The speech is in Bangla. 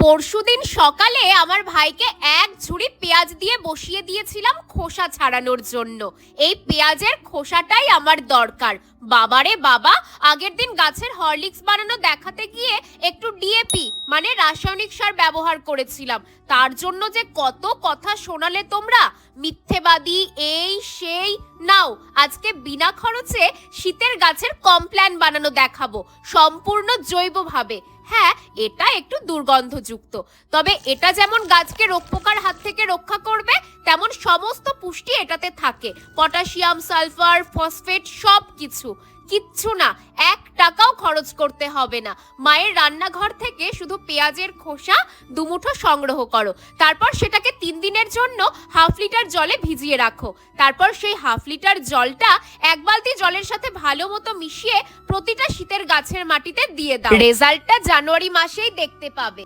পরশুদিন সকালে আমার ভাইকে এক ঝুড়ি পেঁয়াজ দিয়ে বসিয়ে দিয়েছিলাম খোসা ছাড়ানোর জন্য। এই পেঁয়াজের খোসাটাই আমার দরকার। বাবারে বাবা, আগের দিন গাছের হরলিক্স বানানো দেখাতে গিয়ে একটু ডিএপি মানে রাসায়নিক সার ব্যবহার করেছিলাম, তার জন্য যে কত কথা শোনালে তোমরা, মিথ্যেবাদী এই সেই। নাও, আজকে বিনা খরচে শীতের গাছের কমপ্ল্যান বানানো দেখাবো, সম্পূর্ণ জৈবভাবে। হ্যাঁ, এটা একটু দুর্গন্ধযুক্ত, তবে এটা যেমন গাছকে রোগ পোকার হাত থেকে রক্ষা করবে, তেমন সমস্ত পুষ্টি এটাতে থাকে। পটাশিয়াম, সালফার, ফসফেট সব কিছু। কিচ্ছু না, 1 টাকাও খরচ করতে হবে না। মায়ের রান্নাঘর থেকে শুধু পেঁয়াজের খোসা 2 মুঠো সংগ্রহ করো, তারপর সেটাকে 3 দিনের জন্য ½ লিটার জলে ভিজিয়ে রাখো। তারপর সেই ½ লিটার জলটা 1 বালতি জলের সাথে ভালো মতো মিশিয়ে প্রতিটা শীতের গাছের মাটিতে দিয়ে দাও। রেজাল্টটা জানুয়ারি মাসেই দেখতে পাবে।